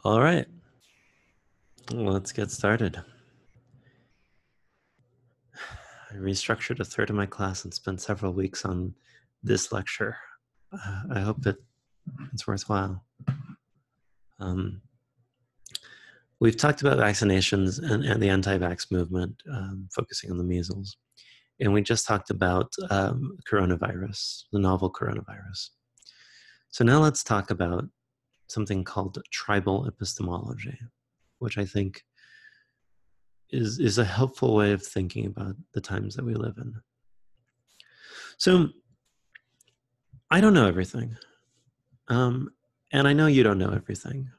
All right, let's get started. I restructured a third of my class and spent several weeks on this lecture. I hope that it's worthwhile. We've talked about vaccinations and the anti-vax movement, focusing on the measles. And we just talked about coronavirus, the novel coronavirus. So now let's talk about something called tribal epistemology, which I think is a helpful way of thinking about the times that we live in. So I don't know everything. And I know you don't know everything.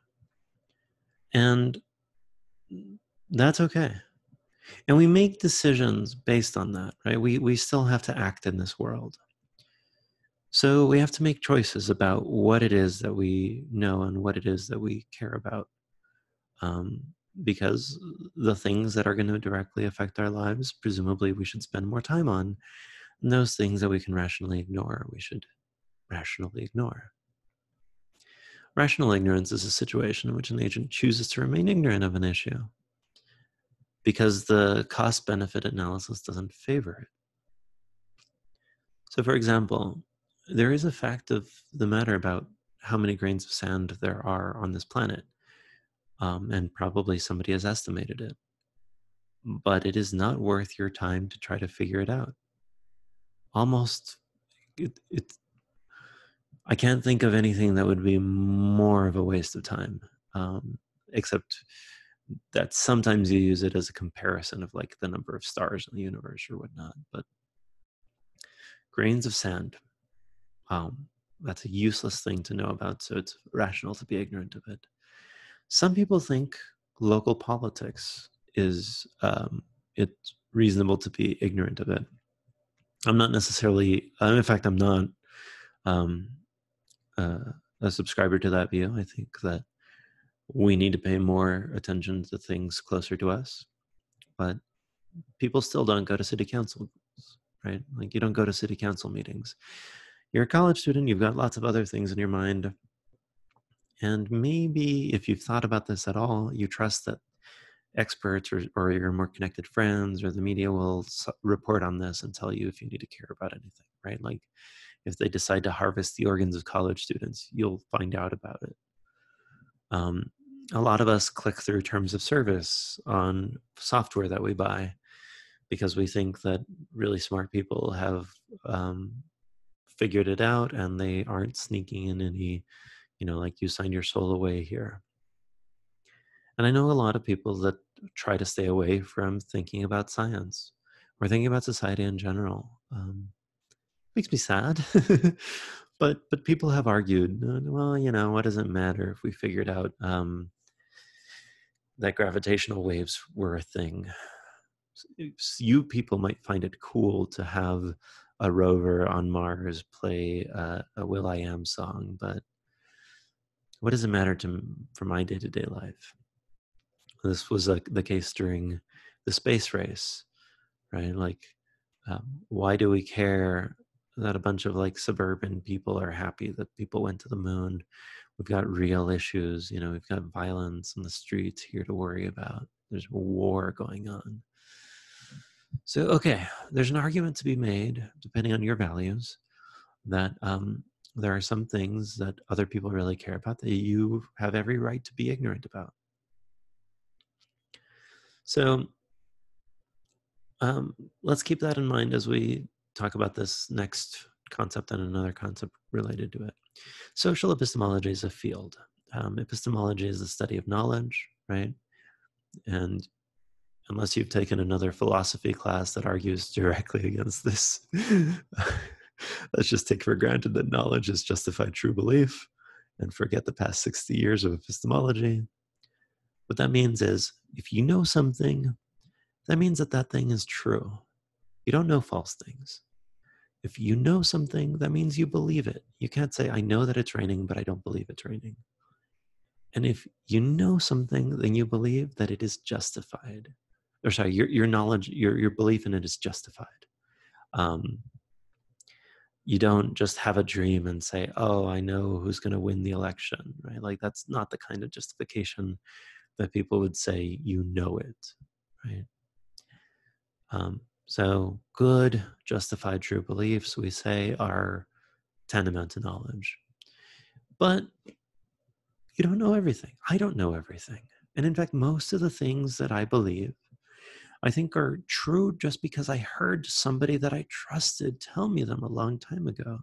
And that's okay. And we make decisions based on that, right? We still have to act in this world. So we have to make choices about what it is that we know and what it is that we care about. Because the things that are going to directly affect our lives, presumably we should spend more time on. And those things that we can rationally ignore, we should rationally ignore. Rational ignorance is a situation in which an agent chooses to remain ignorant of an issue because the cost-benefit analysis doesn't favor it. So, for example, there is a fact of the matter about how many grains of sand there are on this planet, and probably somebody has estimated it. But it is not worth your time to try to figure it out. I can't think of anything that would be more of a waste of time, except that sometimes you use it as a comparison of like the number of stars in the universe or whatnot. But grains of sand, that's a useless thing to know about, so it's rational to be ignorant of it. Some people think local politics is, it's reasonable to be ignorant of it. I'm not necessarily, in fact, I'm not a subscriber to that view. I think that we need to pay more attention to things closer to us, but people still don't go to city councils, right? Like, you don't go to city council meetings. You're a college student, you've got lots of other things in your mind, and maybe if you've thought about this at all, you trust that experts or your more connected friends or the media will report on this and tell you if you need to care about anything, right? Like, if they decide to harvest the organs of college students, you'll find out about it. A lot of us click through terms of service on software that we buy because we think that really smart people have figured it out and they aren't sneaking in any, like, you signed your soul away here. And I know a lot of people that try to stay away from thinking about science or thinking about society in general. Makes me sad. but people have argued, well, what does it matter if we figured out that gravitational waves were a thing? You people might find it cool to have a rover on Mars play a Will.I.Am song, but what does it matter for my day-to-day life? This was the case during the space race, right? Like, why do we care that a bunch of like suburban people are happy that people went to the moon? We've got real issues, we've got violence in the streets here to worry about. There's a war going on. So, okay, there's an argument to be made, depending on your values, that there are some things that other people really care about that you have every right to be ignorant about. So let's keep that in mind as we talk about this next concept and another concept related to it. Social epistemology is a field. Epistemology is the study of knowledge, right? And unless you've taken another philosophy class that argues directly against this, let's just take for granted that knowledge is justified true belief and forget the past 60 years of epistemology. What that means is, if you know something, that means that thing is true. You don't know false things. If you know something, that means you believe it. You can't say, I know that it's raining, but I don't believe it's raining. And if you know something, then you believe that it is justified. Or sorry, your knowledge, your belief in it is justified. you don't just have a dream and say, oh, I know who's going to win the election, right? Like, that's not the kind of justification that people would say, you know it, right? So good, justified, true beliefs, we say, are tantamount to knowledge. But you don't know everything. I don't know everything. And in fact, most of the things that I believe, I think are true just because I heard somebody that I trusted tell me them a long time ago.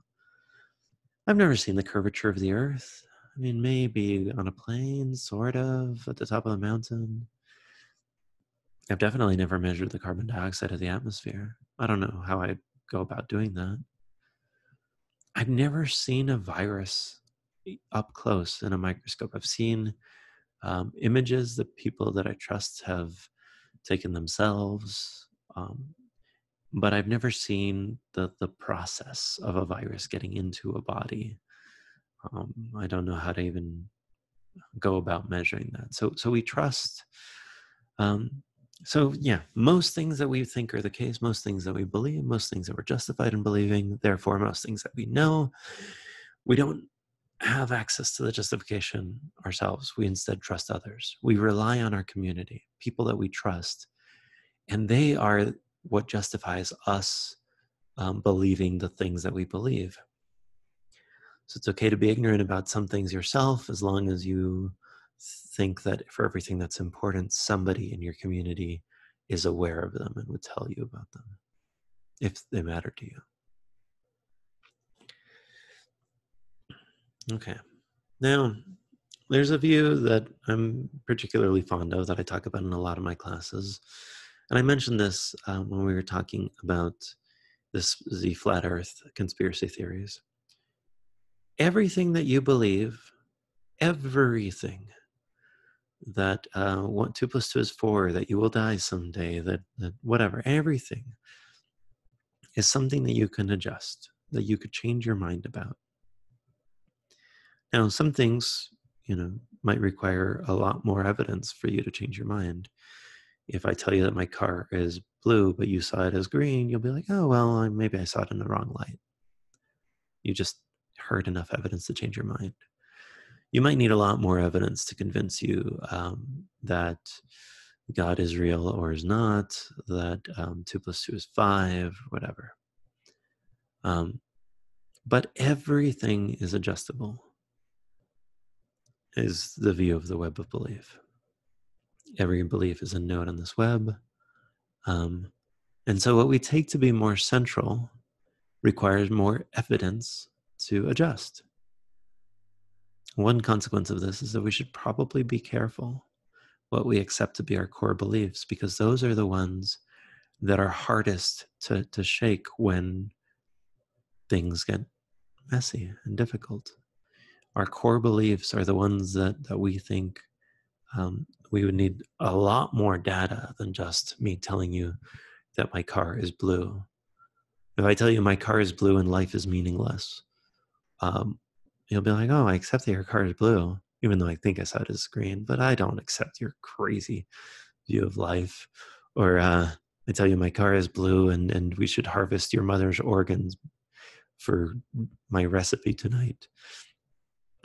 I've never seen the curvature of the earth. I mean, maybe on a plane, sort of, at the top of the mountain. I've definitely never measured the carbon dioxide of the atmosphere. I don't know how I'd go about doing that. I've never seen a virus up close in a microscope. I've seen images that people that I trust have taken themselves, but I've never seen the process of a virus getting into a body. I don't know how to even go about measuring that. So we trust. So yeah, most things that we think are the case, most things that we believe, most things that we're justified in believing, therefore most things that we know, we don't have access to the justification ourselves. We instead trust others. We rely on our community, people that we trust, and they are what justifies us believing the things that we believe. So it's okay to be ignorant about some things yourself, as long as you think that for everything that's important, somebody in your community is aware of them and would tell you about them, if they matter to you. Okay. Now, there's a view that I'm particularly fond of that I talk about in a lot of my classes. And I mentioned this when we were talking about the flat earth conspiracy theories. Everything that you believe, everything that 2 + 2 is 4, that you will die someday, that whatever, everything is something that you can adjust, that you could change your mind about. Now, some things, might require a lot more evidence for you to change your mind. If I tell you that my car is blue, but you saw it as green, you'll be like, oh, well, maybe I saw it in the wrong light. You just heard enough evidence to change your mind. You might need a lot more evidence to convince you that God is real or is not, that 2 + 2 is 5, whatever. But everything is adjustable, is the view of the web of belief. Every belief is a node on this web. And so what we take to be more central requires more evidence to adjust. One consequence of this is that we should probably be careful what we accept to be our core beliefs, because those are the ones that are hardest to shake when things get messy and difficult. Our core beliefs are the ones that we think we would need a lot more data than just me telling you that my car is blue. If I tell you my car is blue and life is meaningless, you'll be like, oh, I accept that your car is blue, even though I think I saw it as green, but I don't accept your crazy view of life. Or I tell you my car is blue and we should harvest your mother's organs for my recipe tonight.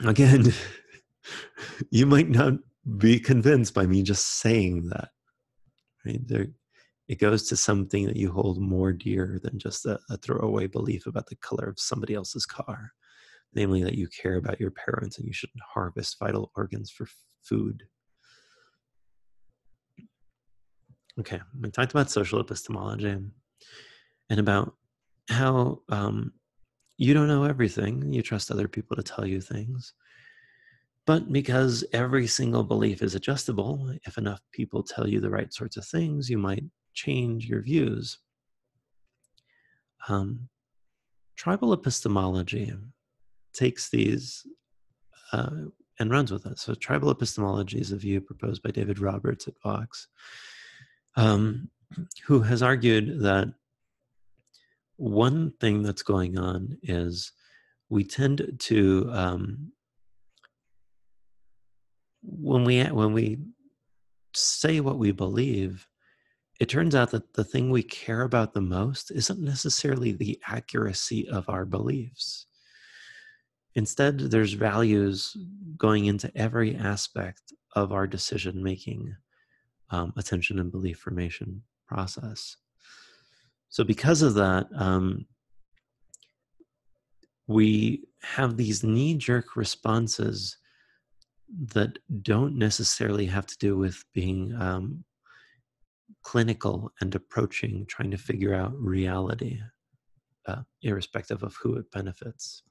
Again, you might not be convinced by me just saying that, right? It goes to something that you hold more dear than just a throwaway belief about the color of somebody else's car, namely that you care about your parents and you shouldn't harvest vital organs for food. Okay, we talked about social epistemology and about how you don't know everything. You trust other people to tell you things. But because every single belief is adjustable, if enough people tell you the right sorts of things, you might change your views. Tribal epistemology takes these and runs with it. So tribal epistemology is a view proposed by David Roberts at Vox, who has argued that one thing that's going on is we tend to, when we say what we believe, it turns out that the thing we care about the most isn't necessarily the accuracy of our beliefs. Instead, there's values going into every aspect of our decision-making, attention and belief formation process. So because of that, we have these knee-jerk responses that don't necessarily have to do with being clinical and approaching, trying to figure out reality, irrespective of who it benefits.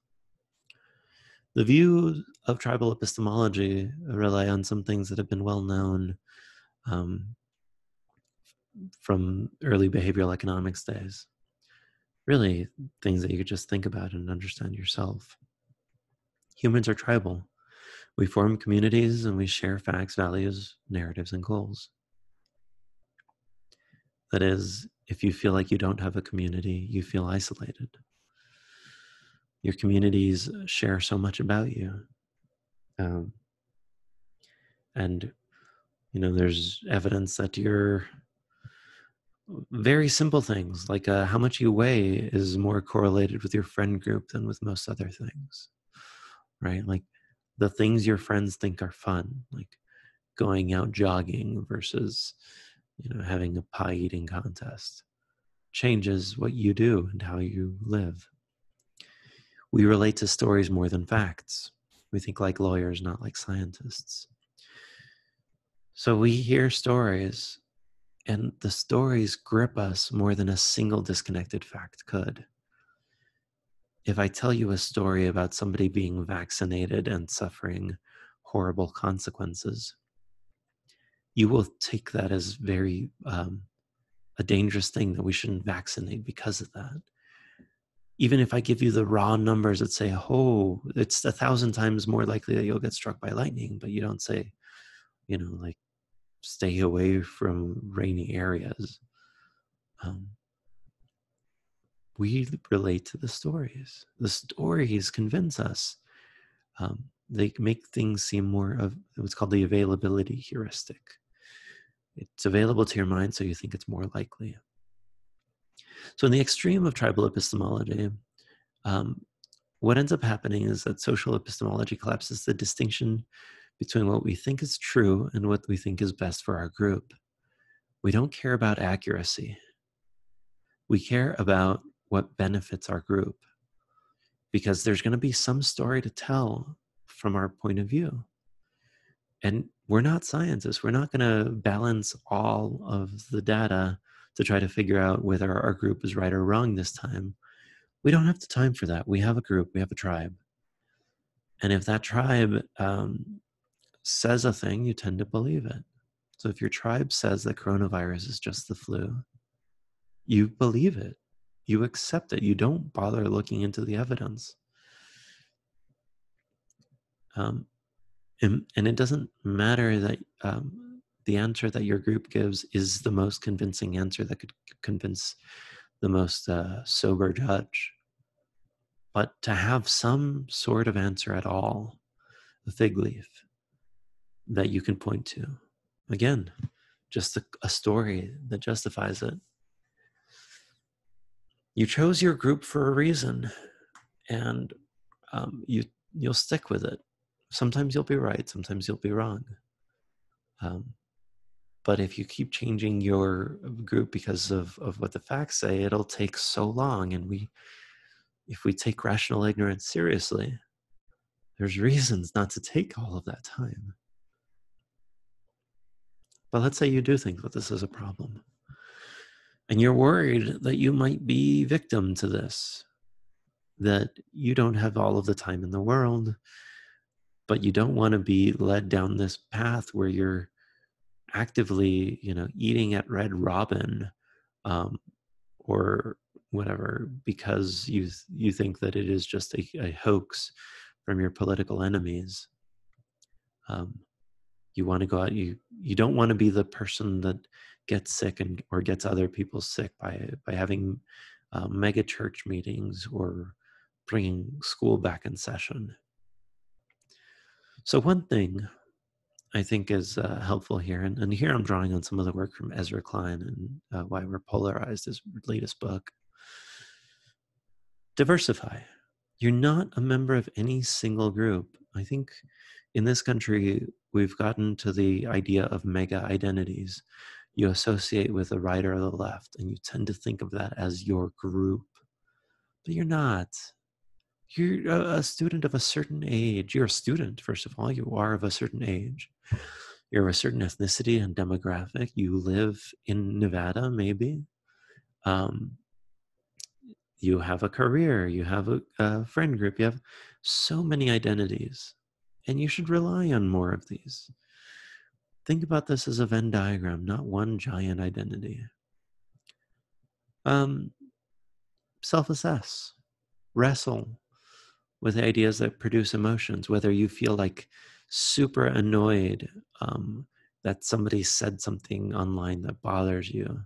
The views of tribal epistemology rely on some things that have been well known from early behavioral economics days. Really, things that you could just think about and understand yourself. Humans are tribal. We form communities and we share facts, values, narratives, and goals. That is, if you feel like you don't have a community, you feel isolated. Your communities share so much about you. And, there's evidence that your very simple things, like how much you weigh, is more correlated with your friend group than with most other things, right? Like the things your friends think are fun, like going out jogging versus, having a pie eating contest, changes what you do and how you live. We relate to stories more than facts. We think like lawyers, not like scientists. So we hear stories, and the stories grip us more than a single disconnected fact could. If I tell you a story about somebody being vaccinated and suffering horrible consequences, you will take that as very a dangerous thing, that we shouldn't vaccinate because of that. Even if I give you the raw numbers that say, oh, it's 1,000 times more likely that you'll get struck by lightning, but you don't say, like, stay away from rainy areas. We relate to the stories. The stories convince us. They make things seem more of what's called the availability heuristic. It's available to your mind, so you think it's more likely. So in the extreme of tribal epistemology, what ends up happening is that social epistemology collapses the distinction between what we think is true and what we think is best for our group. We don't care about accuracy. We care about what benefits our group, because there's going to be some story to tell from our point of view. And we're not scientists. We're not going to balance all of the data to try to figure out whether our group is right or wrong this time. We don't have the time for that. We have a group. We have a tribe. And if that tribe says a thing, you tend to believe it. So if your tribe says that coronavirus is just the flu, you believe it. You accept it. You don't bother looking into the evidence. And it doesn't matter that the answer that your group gives is the most convincing answer that could convince the most sober judge. But to have some sort of answer at all, a fig leaf that you can point to, again, just a story that justifies it. You chose your group for a reason, and you'll stick with it. Sometimes you'll be right, sometimes you'll be wrong. But if you keep changing your group because of what the facts say, it'll take so long. And if we take rational ignorance seriously, there's reasons not to take all of that time. But let's say you do think that this is a problem, and you're worried that you might be victim to this, that you don't have all of the time in the world, but you don't want to be led down this path where you're actively, eating at Red Robin, or whatever, because you think that it is just a hoax from your political enemies. You want to go out. You don't want to be the person that gets sick or gets other people sick by having mega church meetings or bringing school back in session. So one thing I think is helpful here. And here I'm drawing on some of the work from Ezra Klein and Why We're Polarized, his latest book. Diversify. You're not a member of any single group. I think in this country, we've gotten to the idea of mega identities. You associate with the right or the left, and you tend to think of that as your group. But you're not. You're a student of a certain age. You're a student, first of all. You are of a certain age. You're of a certain ethnicity and demographic. You live in Nevada, maybe. You have a career. You have a friend group. You have so many identities. And you should rely on more of these. Think about this as a Venn diagram, not one giant identity. Self-assess. Wrestle with ideas that produce emotions, whether you feel like super annoyed that somebody said something online that bothers you.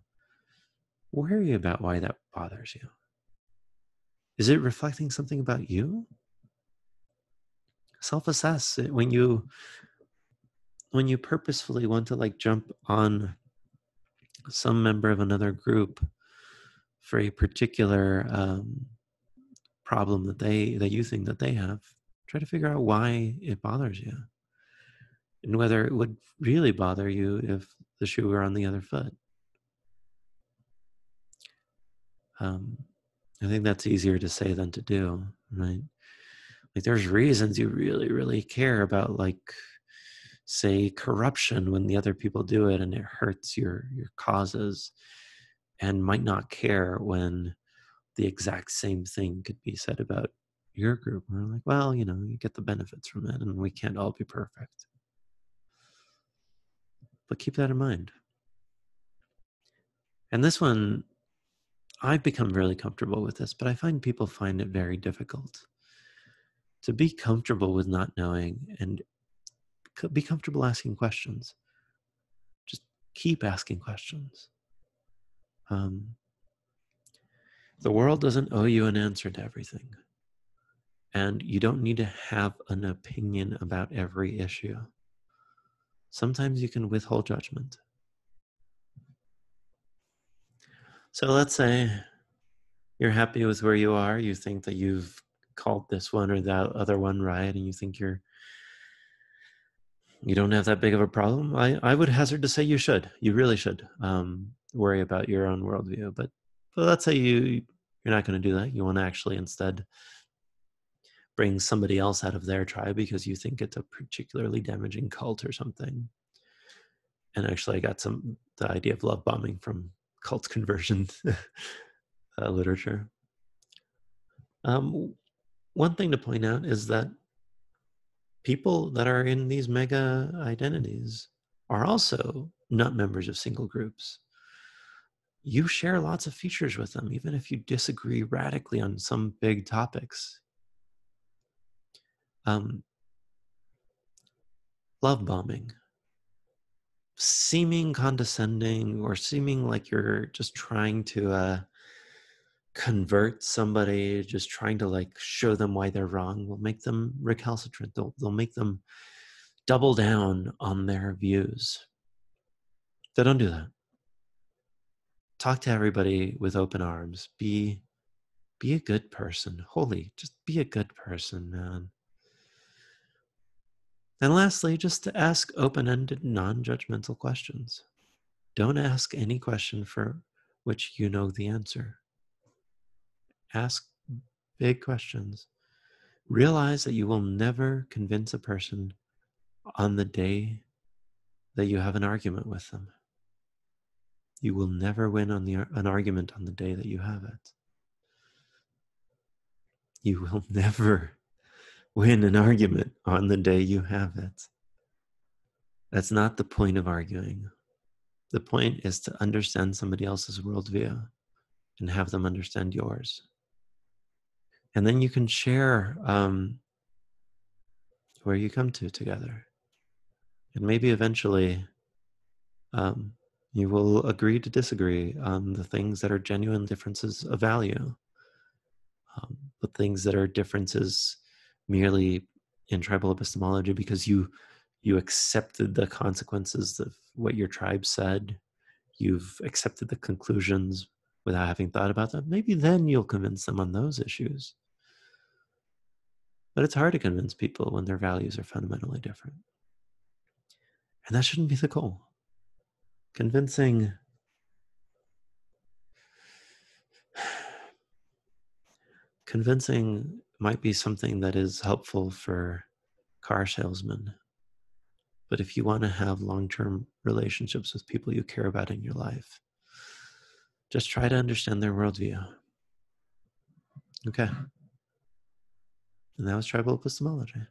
Worry about why that bothers you. Is it reflecting something about you? Self-assess it when you purposefully want to like jump on some member of another group for a particular problem that you think that they have. Try to figure out why it bothers you, and whether it would really bother you if the shoe were on the other foot. I think that's easier to say than to do, right? Like there's reasons you really, really care about, like, say, corruption when the other people do it and it hurts your causes, and might not care when the exact same thing could be said about your group. We're like, well, you get the benefits from it, and we can't all be perfect. But keep that in mind. And this one, I've become really comfortable with this, but I find people find it very difficult to be comfortable with not knowing and be comfortable asking questions. Just keep asking questions. The world doesn't owe you an answer to everything. And you don't need to have an opinion about every issue. Sometimes you can withhold judgment. So let's say you're happy with where you are. You think that you've called this one or that other one right, and you think you don't have that big of a problem. I would hazard to say you should. You really should worry about your own worldview. But let's say you're not going to do that. You want to actually instead bring somebody else out of their tribe because you think it's a particularly damaging cult or something. And actually, I got the idea of love bombing from cult conversion literature. One thing to point out is that people that are in these mega identities are also not members of single groups. You share lots of features with them, even if you disagree radically on some big topics. Love bombing. Seeming condescending or seeming like you're just trying to convert somebody, just trying to like show them why they're wrong, will make them recalcitrant. They'll make them double down on their views. So don't do that. Talk to everybody with open arms. Be a good person. Just be a good person, man. And lastly, just to ask open-ended, non-judgmental questions. Don't ask any question for which you know the answer. Ask big questions. Realize that you will never convince a person on the day that you have an argument with them. You will never win an argument on the day that you have it. You will never win an argument on the day you have it. That's not the point of arguing. The point is to understand somebody else's worldview and have them understand yours. And then you can share where you come to together. And maybe eventually you will agree to disagree on the things that are genuine differences of value. But things that are differences merely in tribal epistemology because you you accepted the consequences of what your tribe said, you've accepted the conclusions without having thought about them, maybe then you'll convince them on those issues. But it's hard to convince people when their values are fundamentally different. And that shouldn't be the goal. Convincing might be something that is helpful for car salesmen. But if you want to have long-term relationships with people you care about in your life, just try to understand their worldview. Okay. And that was tribal epistemology.